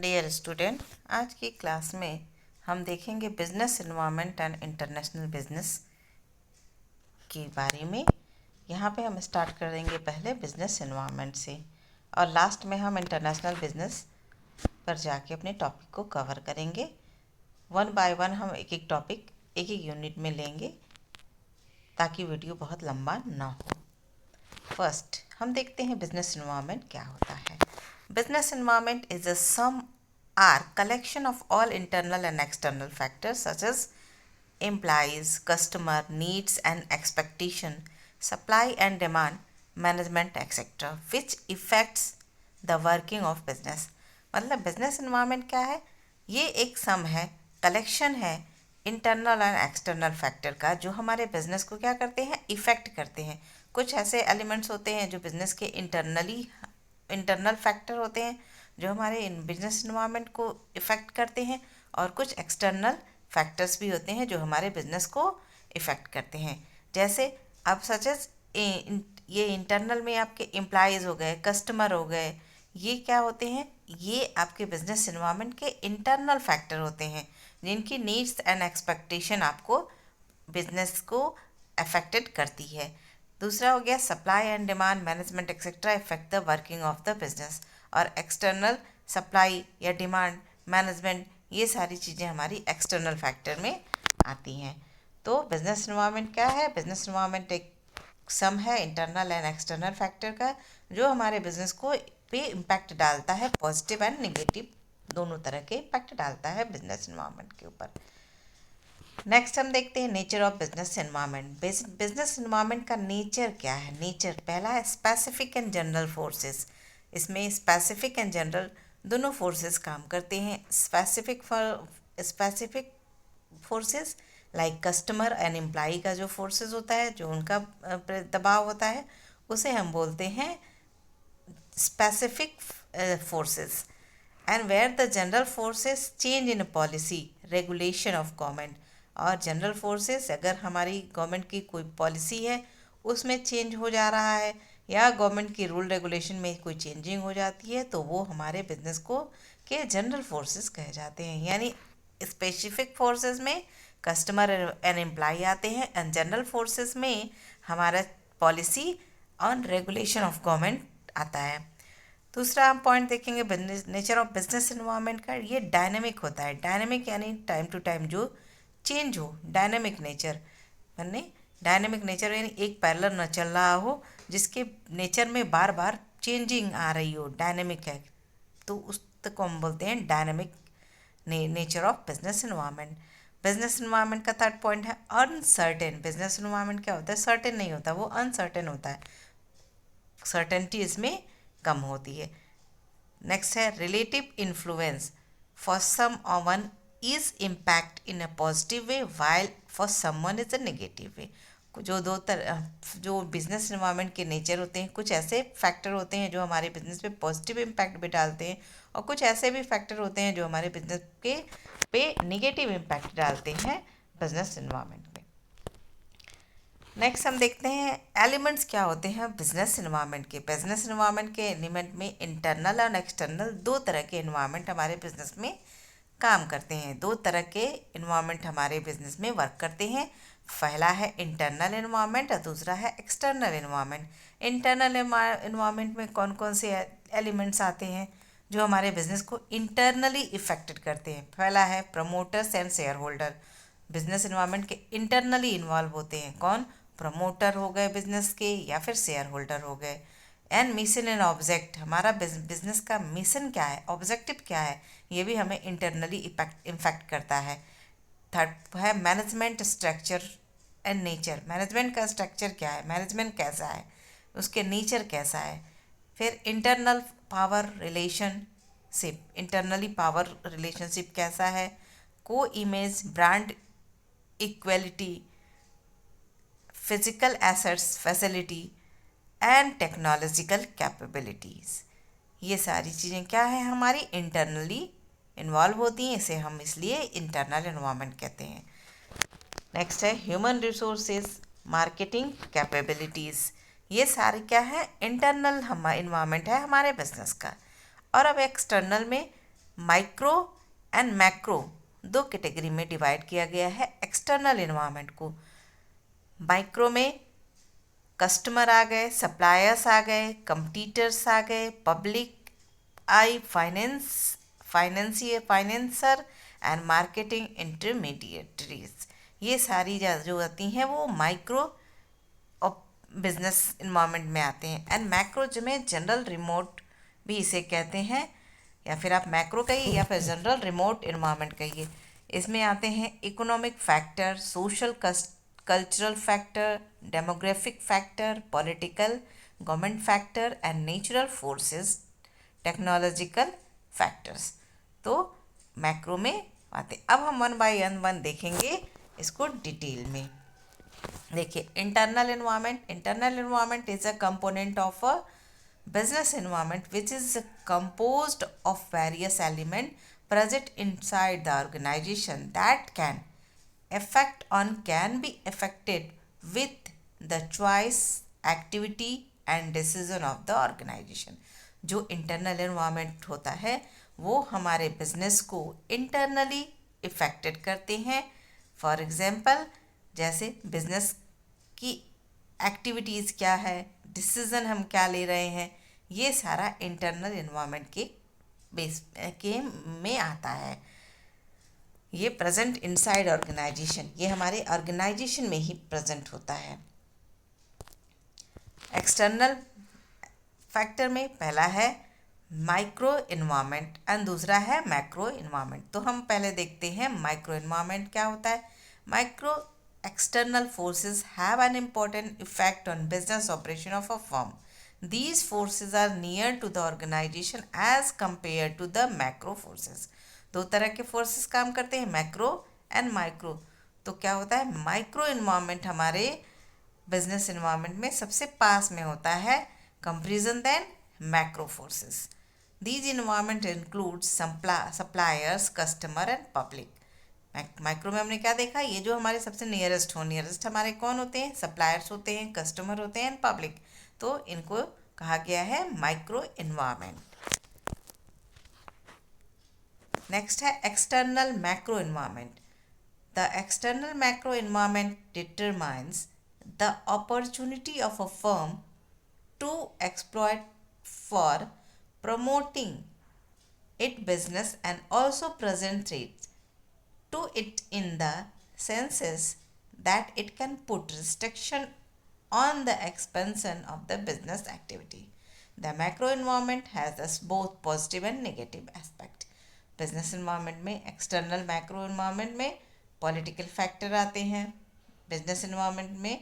Dear student, आज की class में हम देखेंगे business environment and international business के बारे में। यहाँ पे हम स्टार्ट कर देंगे पहले बिजनेस एनवायरनमेंट से और लास्ट में हम इंटरनेशनल बिजनेस पर जाके अपने टॉपिक को कवर करेंगे। वन बाय वन हम एक एक टॉपिक एक एक यूनिट में लेंगे ताकि वीडियो बहुत लंबा ना हो। फर्स्ट हम देखते हैं बिजनेस एनवायरनमेंट क्या होता है। Business environment is a sum are collection of all internal and external factors such as employees, customer needs and expectation, supply and demand, management etc. which affects the working of business। मतलब business environment क्या है? ये एक सम है, collection है internal and external factor का जो हमारे बिजनेस को क्या करते हैं, इफ़ेक्ट करते हैं। कुछ ऐसे एलिमेंट्स होते हैं जो बिजनेस के इंटरनल फैक्टर होते हैं जो हमारे बिजनेस एनवायरनमेंट को इफ़ेक्ट करते हैं, और कुछ एक्सटर्नल फैक्टर्स भी होते हैं जो हमारे बिजनेस को इफ़ेक्ट करते हैं। जैसे अब सच एज ये इंटरनल में आपके एम्प्लॉयज़ हो गए, कस्टमर हो गए, ये क्या होते हैं? ये आपके बिजनेस एनवायरनमेंट के इंटरनल फैक्टर होते हैं जिनकी नीड्स एंड एक्सपेक्टेशन आपको बिजनेस को अफेक्टेड करती है। दूसरा हो गया supply and demand management etcetera effect the working of the business. और एक्सटर्नल सप्लाई या डिमांड मैनेजमेंट, ये सारी चीज़ें हमारी एक्सटर्नल फैक्टर में आती हैं। तो बिजनेस एनवायरनमेंट क्या है? बिजनेस एनवायरनमेंट एक सम है इंटरनल एंड एक्सटर्नल फैक्टर का जो हमारे बिजनेस को पे इम्पैक्ट डालता है, पॉजिटिव एंड नेगेटिव दोनों तरह के इम्पैक्ट डालता है बिजनेस एनवायरनमेंट के ऊपर। नेक्स्ट हम देखते हैं nature of business environment. Business environment का नेचर क्या है? नेचर पहला है स्पेसिफिक एंड जनरल फोर्सेस। इसमें स्पेसिफिक एंड जनरल दोनों फोर्सेस काम करते हैं। Specific forces like customer and employee का जो फोर्सेस होता है, जो उनका दबाव होता है, उसे हम बोलते हैं specific forces. And where the general forces change in policy regulation of government. और जनरल फोर्सेस अगर हमारी गवर्नमेंट की कोई पॉलिसी है उसमें चेंज हो जा रहा है या गवर्नमेंट की रूल रेगुलेशन में कोई चेंजिंग हो जाती है तो वो हमारे बिजनेस को के जनरल फोर्सेस कहे जाते हैं। यानी स्पेसिफिक फोर्सेस में कस्टमर एंड एम्प्लॉय आते हैं एंड जनरल फोर्सेस में हमारा policy on regulation of government आता है। दूसरा हम पॉइंट देखेंगे business nature of business environment का। ये डायनेमिक होता है। डायनेमिक यानी टाइम टू टाइम जो चेंज हो, डायनेमिक नेचर यानी डायनेमिक नेचर यानी एक पैरेलल न चल रहा हो जिसके नेचर में बार बार चेंजिंग आ रही हो, डायनेमिक है, तो उस को हम बोलते हैं dynamic nature of business environment. Business environment का थर्ड पॉइंट है अनसर्टेन। बिजनेस एनवायरनमेंट क्या होता है? सर्टेन नहीं होता, वो अनसर्टेन होता है, सर्टेनिटी इसमें कम होती है। नेक्स्ट है relative influence. For someone is impact in a positive way while for someone is a negative way. जो बिजनेस एनवायरनमेंट के नेचर होते हैं, कुछ ऐसे फैक्टर होते हैं जो हमारे बिजनेस पे पॉजिटिव इम्पैक्ट भी डालते हैं और कुछ ऐसे भी फैक्टर होते हैं जो हमारे बिजनेस के पे नेगेटिव इम्पैक्ट डालते हैं बिजनेस एनवायरनमेंट में। नेक्स्ट हम देखते हैं एलिमेंट्स क्या होते हैं बिजनेस एनवायरनमेंट के। बिजनेस एनवायरनमेंट के एलिमेंट में इंटरनल और एक्सटर्नल दो तरह के एनवायरनमेंट हमारे बिजनेस में काम करते हैं। दो तरह के एनवायरनमेंट हमारे बिजनेस में वर्क करते हैं। पहला है इंटरनल एनवायरनमेंट और दूसरा है एक्सटर्नल एनवायरनमेंट। इंटरनल एनवायरनमेंट में कौन कौन से एलिमेंट्स आते हैं जो हमारे बिजनेस को इंटरनली इफेक्टेड करते हैं? पहला है promoters and share holder. Business environment के इंटरनली इन्वॉल्व होते हैं कौन? प्रमोटर हो गए बिजनेस के या फिर शेयर होल्डर हो गए। एंड मिशन एंड ऑब्जेक्ट, हमारा बिजनेस का मिशन क्या है, ऑब्जेक्टिव क्या है, ये भी हमें इंटरनली इम्पैक्ट करता है। थर्ड है management structure and nature. Management का स्ट्रक्चर क्या है, मैनेजमेंट कैसा है, उसके नेचर कैसा है। फिर internal power relationship, internally power relationship कैसा है। को image, brand equality, physical assets, facility and technological capabilities, ये सारी चीज़ें क्या है हमारी इंटरनली इन्वॉल्व होती हैं, इसे हम इसलिए इंटरनल एनवायरनमेंट कहते हैं। नेक्स्ट है ह्यूमन रिसोर्सेज, मार्केटिंग कैपेबिलिटीज़, ये सारी क्या है इंटरनल हमारा इन्वायरमेंट है हमारे बिजनेस का। और अब एक्सटर्नल में माइक्रो एंड मैक्रो दो कैटेगरी में डिवाइड किया गया है एक्सटर्नल एनवायरनमेंट को। माइक्रो में कस्टमर आ गए, सप्लायर्स आ गए, कंपटीटर्स आ गए, पब्लिक आई, फाइनेंसर एंड मार्केटिंग इंटरमीडिएटरीज। ये सारी जो आती हैं वो माइक्रो और बिजनेस इन्वायरमेंट में आते हैं। एंड मैक्रो जिसमें जनरल रिमोट भी इसे कहते हैं, या फिर आप मैक्रो कहिए या फिर जनरल रिमोट इन्वायरमेंट कहिए। इसमें आते हैं economic factor, social cultural factor, demographic factor, political government factor and natural forces, technological factors. तो मैक्रो में आते। अब हम वन बाय वन देखेंगे इसको डिटेल में। देखिए, internal environment is a component of a business environment which is composed of various elements present inside the organization that can be affected with the choice, activity and decision of the organization। जो internal environment होता है वो हमारे business को internally affected करते हैं। For example, जैसे business की एक्टिविटीज़ क्या है, डिसीज़न हम क्या ले रहे हैं, ये सारा इंटरनल एनवायरनमेंट के बेस के में आता है। ये प्रेजेंट इनसाइड ऑर्गेनाइजेशन, ये हमारे ऑर्गेनाइजेशन में ही प्रेजेंट होता है। एक्सटर्नल फैक्टर में पहला है माइक्रो इन्वायरमेंट एंड दूसरा है मैक्रो इन्वायरमेंट। तो हम पहले देखते हैं माइक्रो इन्वायरमेंट क्या होता है। Micro external forces have an important effect on business operation of a firm. These forces are near to the organization as compared to the macro forces. दो तरह के forces काम करते हैं, मैक्रो एंड माइक्रो। तो क्या होता है, माइक्रो इन्वायरमेंट हमारे बिजनेस इन्वायरमेंट में सबसे पास में होता है comparison than macro forces. These environment include suppliers, customer and public. Micro में हमने क्या देखा, ये जो हमारे सबसे नियरेस्ट हमारे कौन होते हैं, सप्लायर्स होते हैं, कस्टमर होते हैं, पब्लिक। तो इनको कहा गया है माइक्रो इन्वायरमेंट। नेक्स्ट है external macro environment. The external macro environment determines the opportunity of a firm to exploit for promoting its business and also present threats to it in the senses that it can put restriction on the expansion of the business activity. The macro environment has thus both positive and negative aspect. Business environment में external macro environment में political factor आते हैं। business environment में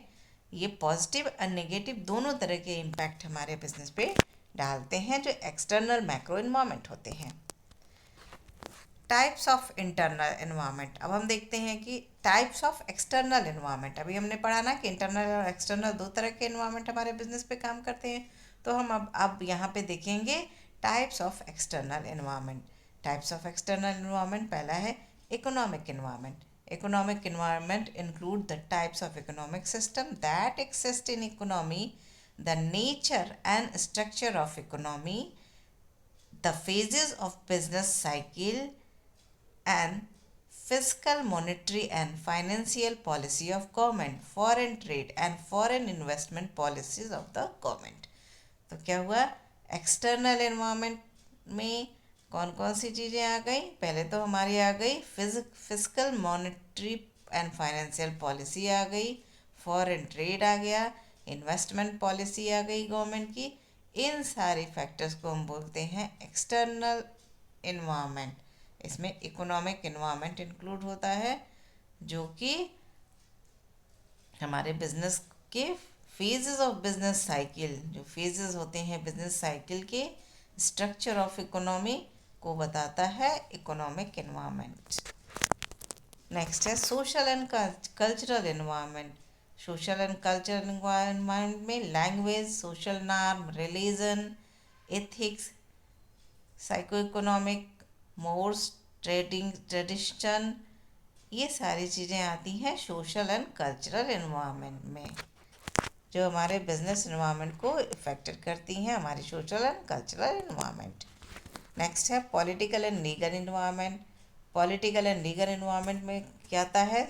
ये positive और negative दोनों तरह के इम्पैक्ट हमारे बिजनेस पे डालते हैं, जो एक्सटर्नल मैक्रो इन्वायरमेंट होते हैं। Types of internal environment. अब हम देखते हैं कि टाइप्स ऑफ एक्सटर्नल एनवायरनमेंट। अभी हमने पढ़ा ना कि इंटरनल और एक्सटर्नल दो तरह के एनवायरनमेंट हमारे बिजनेस पे काम करते हैं। तो हम अब यहाँ पे देखेंगे types of external environment. Types of external environment, पहला है economic environment. Economic environment include the types of economic system that exist in economy, the nature and structure of economy, the phases of business cycle, and fiscal, monetary and financial policy of government, foreign trade and foreign investment policies of the government। तो क्या हुआ, external environment में कौन कौन सी चीज़ें आ गई। पहले तो हमारी आ गई physical, monetary and financial policy आ गई, फॉरेन ट्रेड आ गया, इन्वेस्टमेंट पॉलिसी आ गई गवर्नमेंट की। इन सारे फैक्टर्स को हम बोलते हैं एक्सटर्नल एनवायरनमेंट। इसमें इकोनॉमिक एनवायरनमेंट इंक्लूड होता है, जो कि हमारे बिजनेस के फेजेस ऑफ बिजनेस साइकिल, जो फेजेस होते हैं बिजनेस साइकिल के स्ट्रक्चर ऑफ इकोनॉमी को बताता है इकोनॉमिक एनवायरनमेंट। नेक्स्ट है social and cultural environment. Social and cultural environment में language, social norm, religion, ethics, psycho economic, mores, tradition, ये सारी चीज़ें आती हैं सोशल एंड कल्चरल एनवायरनमेंट में, जो हमारे बिजनेस एनवायरनमेंट को इफेक्टेड करती हैं, हमारी social and cultural environment. Next है political and legal environment. Political and legal environment में क्या आता है,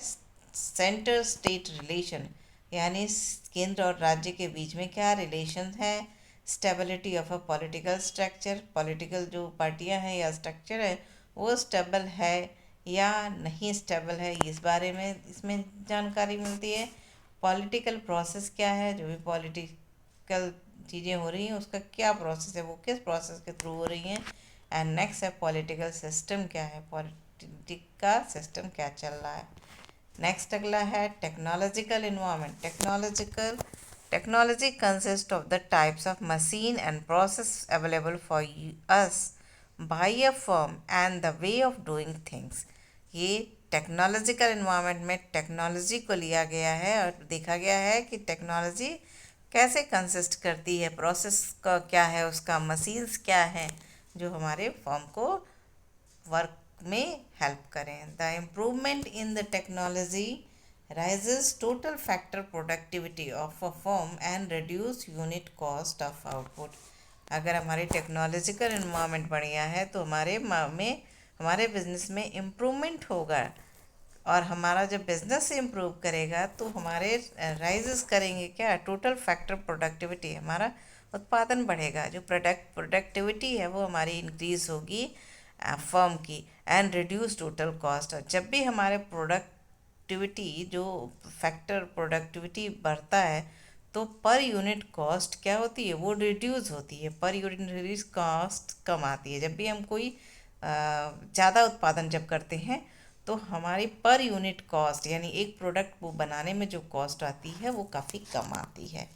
सेंटर स्टेट रिलेशन, यानी केंद्र और राज्य के बीच में क्या रिलेशन है। Stability of a political structure, political जो पार्टियां हैं या स्ट्रक्चर है वो स्टेबल है या नहीं स्टेबल है, इस बारे में इसमें जानकारी मिलती है। पॉलिटिकल प्रोसेस क्या है, जो भी पॉलिटिकल चीज़ें हो रही हैं उसका क्या प्रोसेस है, वो किस प्रोसेस के थ्रू हो रही हैं। एंड नेक्स्ट है पॉलिटिकल सिस्टम क्या है, पॉलिटिक का सिस्टम क्या चल रहा है। नेक्स्ट अगला है technological environment. Technology consist of the types of machine and process available for us by a firm and the way of doing things. ये टेक्नोलॉजिकल इन्वायरमेंट में टेक्नोलॉजी को लिया गया है और देखा गया है कि टेक्नोलॉजी कैसे कंसिस्ट करती है, प्रोसेस का क्या है उसका, मशीन्स क्या हैं जो हमारे फॉर्म को वर्क में हेल्प करें। The improvement in the technology rises total factor productivity of a form and reduce unit cost of output. अगर हमारी टेक्नोलॉजिकल इन्वायरमेंट बढ़िया है तो हमारे बिजनेस में इम्प्रूवमेंट होगा, और हमारा जब बिजनेस इम्प्रूव करेगा तो हमारे राइजेस करेंगे क्या, टोटल फैक्टर प्रोडक्टिविटी, हमारा उत्पादन बढ़ेगा, जो प्रोडक्टिविटी है वो हमारी इंक्रीज होगी फर्म की। एंड रिड्यूस टोटल कॉस्ट, जब भी हमारे प्रोडक्टिविटी जो फैक्टर प्रोडक्टिविटी बढ़ता है तो पर यूनिट कॉस्ट क्या होती है, वो रिड्यूस होती है, पर यूनिट कॉस्ट कम आती है। जब भी हम कोई ज़्यादा उत्पादन जब करते हैं तो हमारी पर यूनिट कॉस्ट यानी एक प्रोडक्ट वो बनाने में जो कॉस्ट आती है वो काफ़ी कम आती है।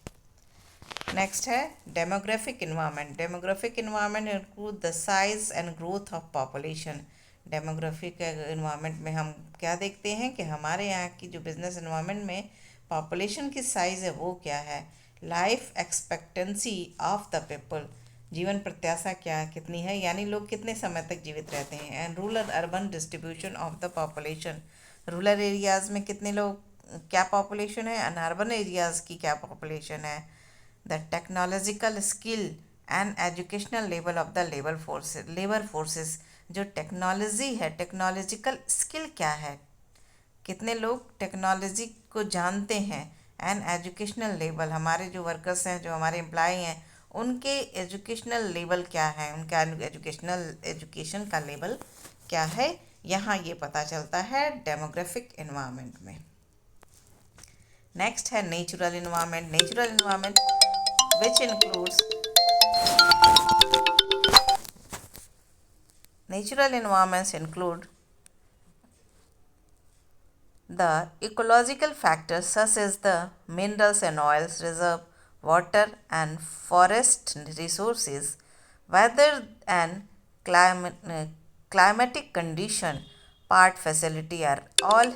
नेक्स्ट है demographic environment. Demographic environment include the size and growth of population. Demographic environment में हम क्या देखते हैं कि हमारे यहाँ की जो बिजनेस इन्वायरमेंट में पॉपुलेशन की साइज़ है वो क्या है। Life expectancy of the people, जीवन प्रत्याशा क्या कितनी है, यानी लोग कितने समय तक जीवित रहते हैं। And rural urban distribution of the population, rural areas में कितने लोग क्या पॉपुलेशन है, एंड अर्बन एरियाज़ की क्या पॉपुलेशन है। The technological skill and educational level of the labour forces, जो टेक्नोलॉजी है टेक्नोलॉजिकल स्किल क्या है, कितने लोग टेक्नोलॉजी को जानते हैं। एंड एजुकेशनल लेवल, हमारे जो वर्कर्स हैं जो हमारे एम्प्लॉय हैं उनके एजुकेशनल लेवल क्या है, उनका एजुकेशन का लेवल क्या है, यहाँ ये पता चलता है डेमोग्राफिक इन्वायरमेंट में। नेक्स्ट है natural environment. Natural environment which includes natural environments include the ecological factors such as the minerals and oils reserve, water and forest resources, weather and climatic condition, part facility are all